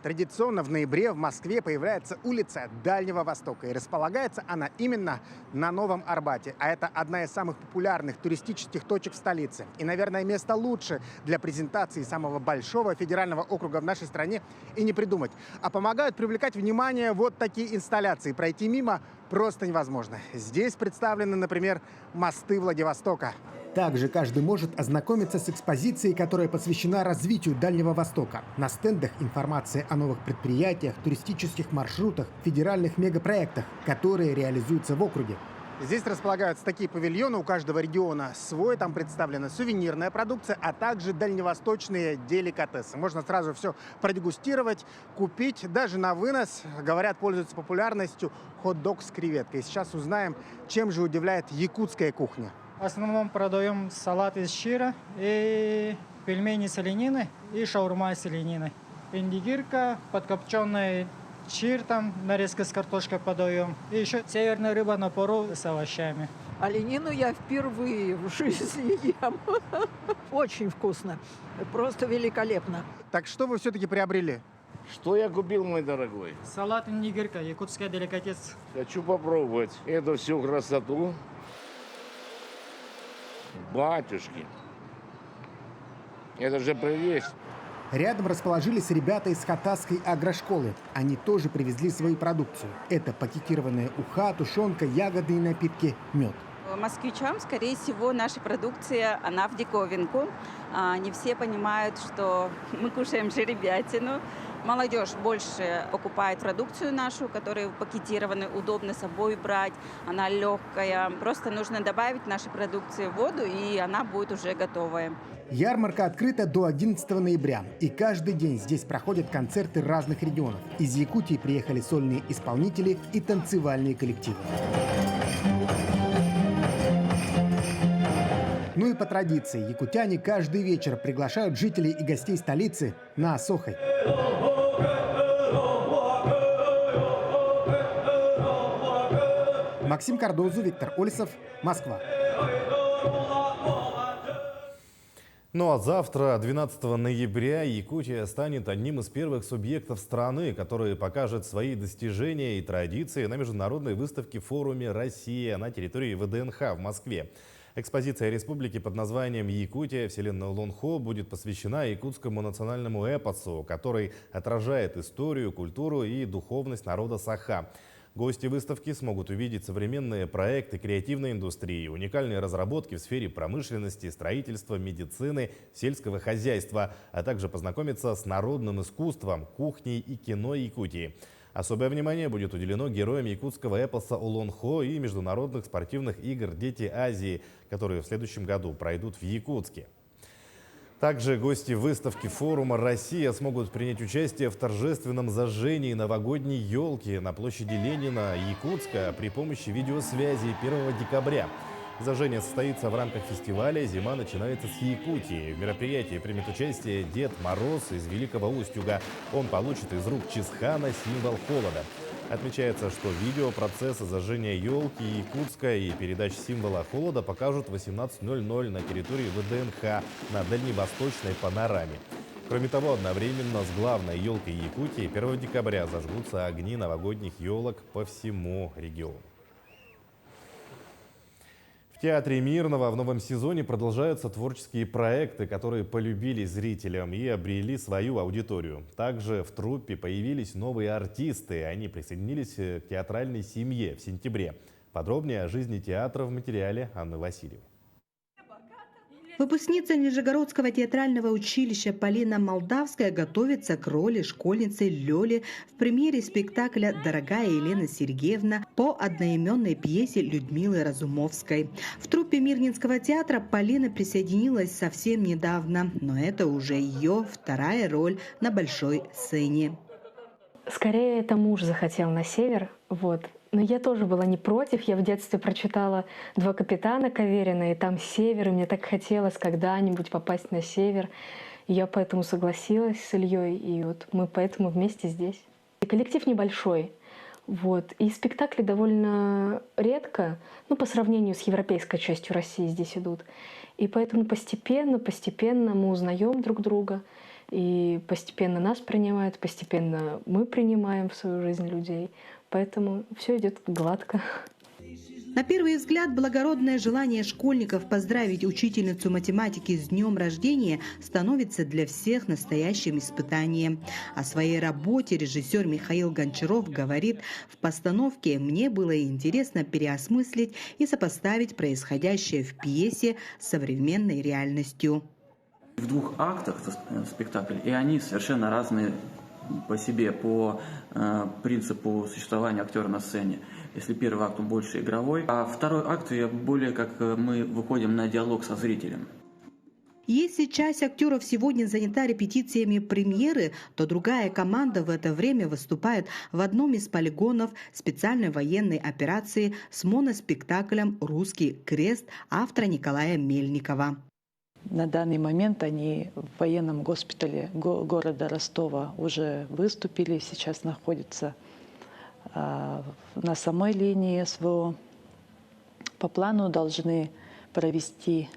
Speaker 11: Традиционно в ноябре в Москве появляется улица Дальнего Востока. И располагается она именно на Новом Арбате. А это одна из самых популярных туристических точек в столице. И, наверное, место лучше для презентации самого большого федерального округа в нашей стране и не придумать. А помогают привлекать внимание вот такие инсталляции. Пройти мимо просто невозможно. Здесь представлены, например, мосты Владивостока. Также каждый может ознакомиться с экспозицией, которая посвящена развитию Дальнего Востока. На стендах информация о новых предприятиях, туристических маршрутах, федеральных мегапроектах, которые реализуются в округе. Здесь располагаются такие павильоны, у каждого региона свой, там представлена сувенирная продукция, а также дальневосточные деликатесы. Можно сразу все продегустировать, купить, даже на вынос. Говорят, пользуется популярностью хот-дог с креветкой. Сейчас узнаем, чем же удивляет якутская кухня.
Speaker 13: В основном продаем салат из щира, и пельмени с оленины, и шаурма с олениной. Индигирка, подкопченый щир, там нарезка с картошкой подаем. И еще северная рыба на пару с овощами.
Speaker 14: Оленину я впервые в жизни ем. Очень вкусно. Просто великолепно.
Speaker 11: Так что вы все-таки приобрели?
Speaker 15: Что я купил, мой дорогой?
Speaker 13: Салат индигирка, якутская деликатес.
Speaker 15: Хочу попробовать эту всю красоту. Батюшки, это же прелесть.
Speaker 11: Рядом расположились ребята из Хатасской агрошколы. Они тоже привезли свою продукцию. Это пакетированная уха, тушенка, ягоды и напитки, мед.
Speaker 16: Москвичам, скорее всего, наша продукция, она в диковинку. Не все понимают, что мы кушаем жеребятину. Молодежь больше покупает продукцию нашу, которая пакетирована, удобно с собой брать, она легкая. Просто нужно добавить нашей продукции воду, и она будет уже готовая.
Speaker 11: Ярмарка открыта до 11 ноября. И каждый день здесь проходят концерты разных регионов. Из Якутии приехали сольные исполнители и танцевальные коллективы. Ну и по традиции, якутяне каждый вечер приглашают жителей и гостей столицы на Осохой. Максим Кардозу, Виктор Олесов, Москва.
Speaker 1: Ну а завтра, 12 ноября, Якутия станет одним из первых субъектов страны, который покажет свои достижения и традиции на международной выставке «Форуме Россия» на территории ВДНХ в Москве. Экспозиция республики под названием «Якутия. Вселенная Улон-Хо» будет посвящена якутскому национальному эпосу, который отражает историю, культуру и духовность народа Саха. Гости выставки смогут увидеть современные проекты креативной индустрии, уникальные разработки в сфере промышленности, строительства, медицины, сельского хозяйства, а также познакомиться с народным искусством, кухней и кино Якутии. Особое внимание будет уделено героям якутского эпоса Улон-Хо и международных спортивных игр «Дети Азии», которые в следующем году пройдут в Якутске. Также гости выставки форума «Россия» смогут принять участие в торжественном зажжении новогодней елки на площади Ленина, Якутска при помощи видеосвязи 1 декабря. Зажжение состоится в рамках фестиваля «Зима начинается с Якутии». В мероприятии примет участие Дед Мороз из Великого Устюга. Он получит из рук Чисхана символ холода. Отмечается, что видео процесса зажжения елки Якутска и передач символа холода покажут в 18:00 на территории ВДНХ на дальневосточной панораме. Кроме того, одновременно с главной елкой Якутии 1 декабря зажгутся огни новогодних елок по всему региону. В Театре Мирного в новом сезоне продолжаются творческие проекты, которые полюбились зрителям и обрели свою аудиторию. Также в труппе появились новые артисты. Они присоединились к театральной семье в сентябре. Подробнее о жизни театра в материале Анны Васильевой.
Speaker 8: Выпускница Нижегородского театрального училища Полина Молдавская готовится к роли школьницы Лёли в премьере спектакля «Дорогая Елена Сергеевна» по одноименной пьесе Людмилы Разумовской. В труппе Мирнинского театра Полина присоединилась совсем недавно, но это уже ее вторая роль на большой сцене.
Speaker 17: Скорее, это муж захотел на север, вот. Но я тоже была не против. Я в детстве прочитала «Два капитана» Каверина, и там север, и мне так хотелось когда-нибудь попасть на север. И я поэтому согласилась с Ильей, и вот мы поэтому вместе здесь. И коллектив небольшой, вот. И спектакли довольно редко, по сравнению с европейской частью России здесь идут. И поэтому постепенно мы узнаем друг друга, и постепенно нас принимают, постепенно мы принимаем в свою жизнь людей. Поэтому все идет гладко.
Speaker 8: На первый взгляд, благородное желание школьников поздравить учительницу математики с днем рождения становится для всех настоящим испытанием. О своей работе режиссер Михаил Гончаров говорит: в постановке мне было интересно переосмыслить и сопоставить происходящее в пьесе с современной реальностью.
Speaker 18: В двух актах спектакль, и они совершенно разные по себе, по принципу существования актера на сцене. Если первый акт он больше игровой, а второй акт более как мы выходим на диалог со зрителем.
Speaker 8: Если часть актеров сегодня занята репетициями премьеры, то другая команда в это время выступает в одном из полигонов специальной военной операции с моноспектаклем «Русский крест» автора Николая Мельникова.
Speaker 19: На данный момент они в военном госпитале города Ростова уже выступили, сейчас находятся на самой линии СВО. По плану должны провести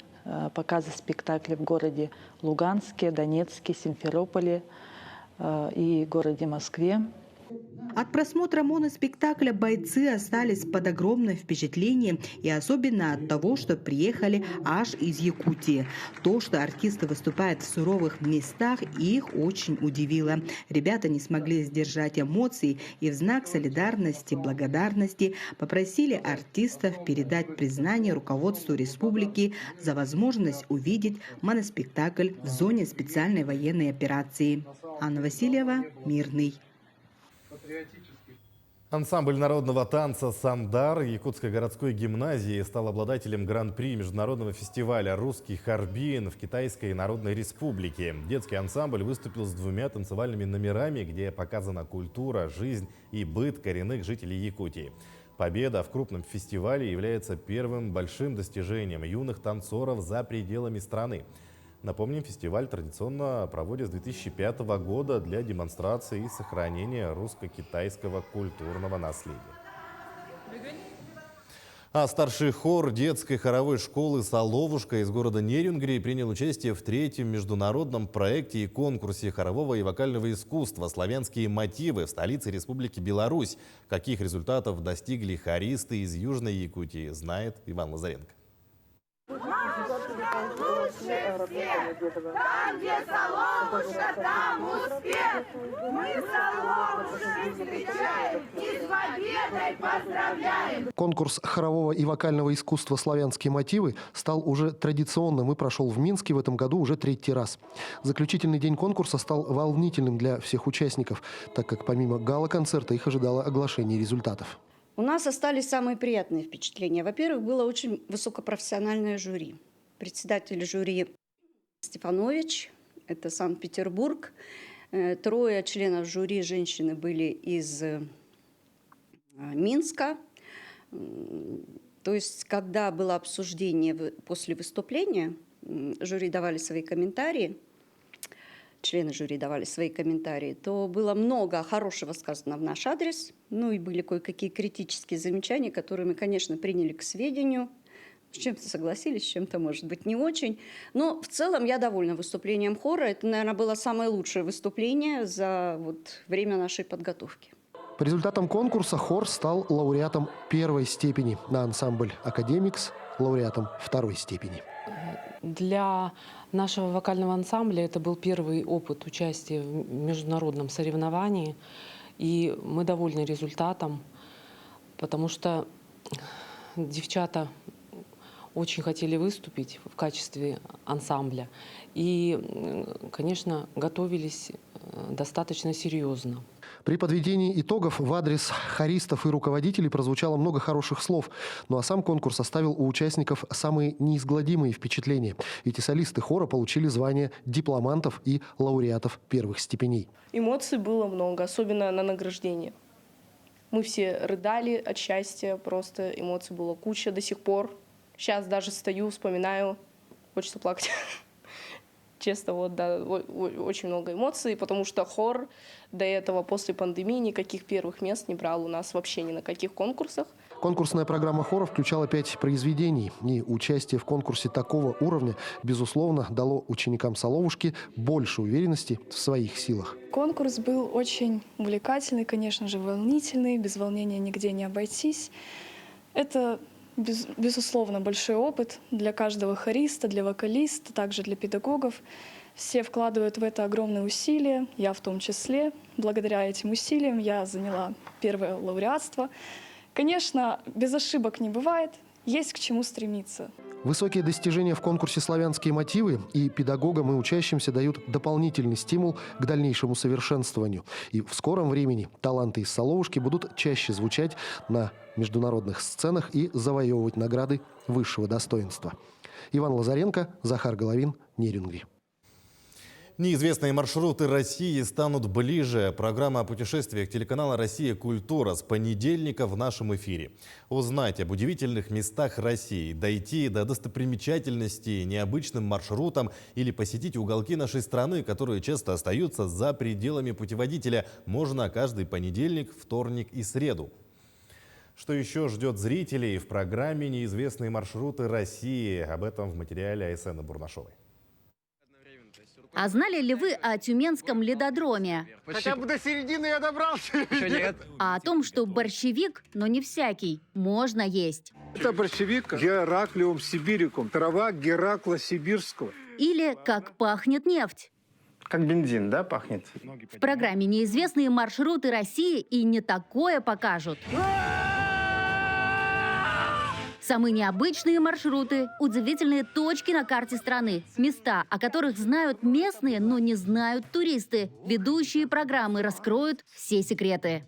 Speaker 19: показы спектаклей в городе Луганске, Донецке, Симферополе и городе Москве.
Speaker 8: От просмотра моноспектакля бойцы остались под огромным впечатлением, и особенно от того, что приехали аж из Якутии. То, что артисты выступают в суровых местах, их очень удивило. Ребята не смогли сдержать эмоций и в знак солидарности, благодарности попросили артистов передать признание руководству республики за возможность увидеть моноспектакль в зоне специальной военной операции. Анна Васильева, Мирный.
Speaker 1: Ансамбль народного танца «Сандар» Якутской городской гимназии стал обладателем гран-при международного фестиваля «Русский Харбин» в Китайской Народной Республике. Детский ансамбль выступил с 2 танцевальными номерами, где показана культура, жизнь и быт коренных жителей Якутии. Победа в крупном фестивале является первым большим достижением юных танцоров за пределами страны. Напомним, фестиваль традиционно проводят с 2005 года для демонстрации и сохранения русско-китайского культурного наследия. А старший хор детской хоровой школы «Соловушка» из города Нерюнгри принял участие в 3-м международном проекте и конкурсе хорового и вокального искусства «Славянские мотивы» в столице Республики Беларусь. Каких результатов достигли хористы из Южной Якутии, знает Иван Лазаренко.
Speaker 20: Там, где соловушка, там успех. Мы соловушек встречаем и с победой поздравляем.
Speaker 21: Конкурс хорового и вокального искусства «Славянские мотивы» стал уже традиционным и прошел в Минске в этом году уже 3-й раз. Заключительный день конкурса стал волнительным для всех участников, так как помимо гала-концерта их ожидало оглашение результатов.
Speaker 27: У нас остались самые приятные впечатления. Во-первых, было очень высокопрофессиональное жюри. Председатель жюри Стефанович, это Санкт-Петербург. 3 членов жюри женщины были из Минска. То есть, когда было обсуждение после выступления, жюри давали свои комментарии, члены жюри давали свои комментарии, то было много хорошего сказано в наш адрес. Ну и были кое-какие критические замечания, которые мы, конечно, приняли к сведению. С чем-то согласились, с чем-то, может быть, не очень. Но в целом я довольна выступлением хора. Это, наверное, было самое лучшее выступление за время нашей подготовки.
Speaker 21: По результатам конкурса хор стал лауреатом 1-й степени, на ансамбль «Академикс» лауреатом 2-й степени.
Speaker 28: Для нашего вокального ансамбля это был первый опыт участия в международном соревновании. И мы довольны результатом, потому что девчата очень хотели выступить в качестве ансамбля. И, конечно, готовились достаточно серьезно.
Speaker 21: При подведении итогов в адрес хористов и руководителей прозвучало много хороших слов. Ну а сам конкурс оставил у участников самые неизгладимые впечатления. Ведь и солисты хора получили звания дипломантов и лауреатов первых степеней.
Speaker 2: Эмоций было много, особенно на награждение. Мы все рыдали от счастья, просто эмоций было куча до сих пор. Сейчас даже стою, вспоминаю, хочется плакать. Честно, вот, да, очень много эмоций, потому что хор до этого, после пандемии, никаких первых мест не брал у нас вообще ни на каких конкурсах.
Speaker 21: Конкурсная программа хора включала 5 произведений. И участие в конкурсе такого уровня, безусловно, дало ученикам Соловушки больше уверенности в своих силах.
Speaker 3: Конкурс был очень увлекательный, конечно же, волнительный, без волнения нигде не обойтись. Это безусловно, большой опыт для каждого хориста, для вокалиста, также для педагогов. Все вкладывают в это огромные усилия, я в том числе. Благодаря этим усилиям я заняла первое лауреатство. Конечно, без ошибок не бывает, есть к чему стремиться.
Speaker 21: Высокие достижения в конкурсе «Славянские мотивы» и педагогам и учащимся дают дополнительный стимул к дальнейшему совершенствованию. И в скором времени таланты из Соловушки будут чаще звучать на международных сценах и завоевывать награды высшего достоинства. Иван Лазаренко, Захар Головин, Нерюнгри.
Speaker 1: Неизвестные маршруты России станут ближе. Программа о путешествиях телеканала «Россия. Культура» с понедельника в нашем эфире. Узнать об удивительных местах России, дойти до достопримечательностей необычным маршрутом или посетить уголки нашей страны, которые часто остаются за пределами путеводителя, можно каждый понедельник, вторник и среду. Что еще ждет зрителей в программе «Неизвестные маршруты России»? Об этом в материале Айсены Бурнашовой.
Speaker 4: А знали ли вы о Тюменском ледодроме?
Speaker 11: Хотя бы до середины я добрался. Еще нет.
Speaker 4: А о том, что борщевик, но не всякий, можно есть.
Speaker 5: Это борщевик Гераклиум сибирикум, трава Геракла сибирского.
Speaker 4: Или как пахнет нефть.
Speaker 11: Как бензин, да, пахнет?
Speaker 4: В программе «Неизвестные маршруты России» и не такое покажут. Самые необычные маршруты, удивительные точки на карте страны, места, о которых знают местные, но не знают туристы. Ведущие программы раскроют все секреты.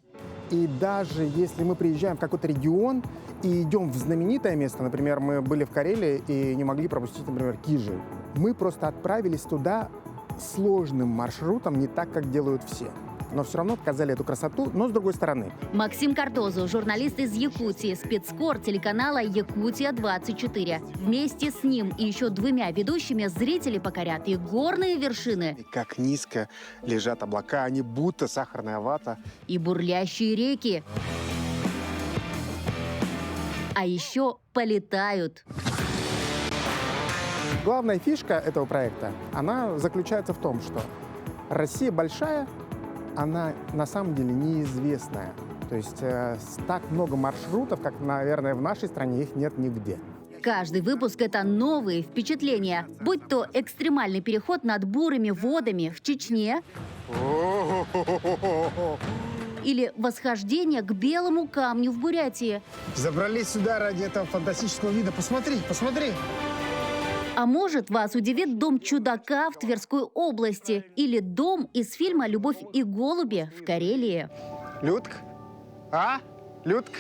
Speaker 11: И даже если мы приезжаем в какой-то регион и идем в знаменитое место, например, мы были в Карелии и не могли пропустить, например, Кижи, мы просто отправились туда сложным маршрутом, не так, как делают все. Но все равно показали эту красоту, но с другой стороны.
Speaker 4: Максим Картозу, журналист из Якутии, спецкор телеканала «Якутия-24». Вместе с ним и еще двумя ведущими зрители покорят и горные вершины.
Speaker 11: И как низко лежат облака, они будто сахарная вата.
Speaker 4: И бурлящие реки. А еще полетают.
Speaker 11: Главная фишка этого проекта, она заключается в том, что Россия большая, она на самом деле неизвестная. То есть так много маршрутов, как, наверное, в нашей стране, их нет нигде.
Speaker 4: Каждый выпуск – это новые впечатления. Будь то экстремальный переход над бурыми водами в Чечне или восхождение к белому камню в Бурятии.
Speaker 11: Забрались сюда ради этого фантастического вида. Посмотри, посмотри!
Speaker 4: А может, вас удивит дом чудака в Тверской области или дом из фильма «Любовь и голуби» в Карелии.
Speaker 11: Людк? А? Людк?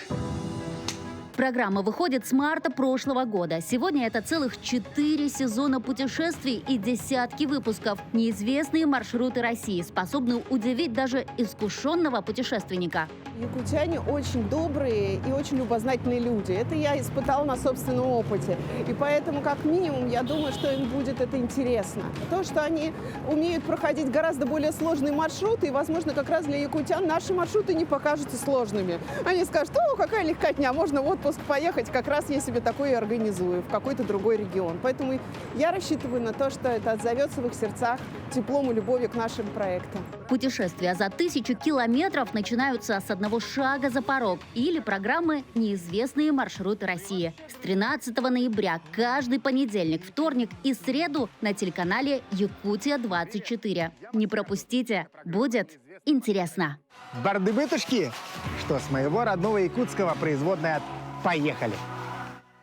Speaker 4: Программа выходит с марта прошлого года. Сегодня это целых 4 сезона путешествий и десятки выпусков. Неизвестные маршруты России способны удивить даже искушенного путешественника.
Speaker 22: Якутяне очень добрые и очень любознательные люди. Это я испытала на собственном опыте. И поэтому, как минимум, я думаю, что им будет это интересно. То, что они умеют проходить гораздо более сложные маршруты, и, возможно, как раз для якутян наши маршруты не покажутся сложными. Они скажут: о, какая легкотня, можно в отпуск поехать, как раз я себе такое и организую в какой-то другой регион. Поэтому я рассчитываю на то, что это отзовется в их сердцах теплом и любовью к нашим проектам.
Speaker 4: Путешествия за 1000 километров начинаются с одного шага за порог или программы «Неизвестные маршруты России». С 13 ноября каждый понедельник, вторник и среду на телеканале «Якутия-24». Не пропустите, будет интересно.
Speaker 11: Барды-бытушки, что с моего родного якутского производная «Поехали».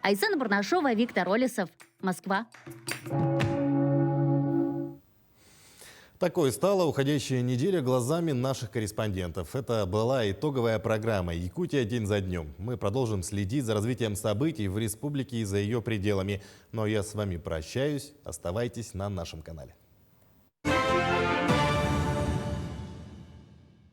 Speaker 4: Айсена Барнашова, Виктор Олесов, Москва.
Speaker 1: Такой стала уходящая неделя глазами наших корреспондентов. Это была итоговая программа «Якутия. День за днем». Мы продолжим следить за развитием событий в республике и за ее пределами. Но я с вами прощаюсь. Оставайтесь на нашем канале.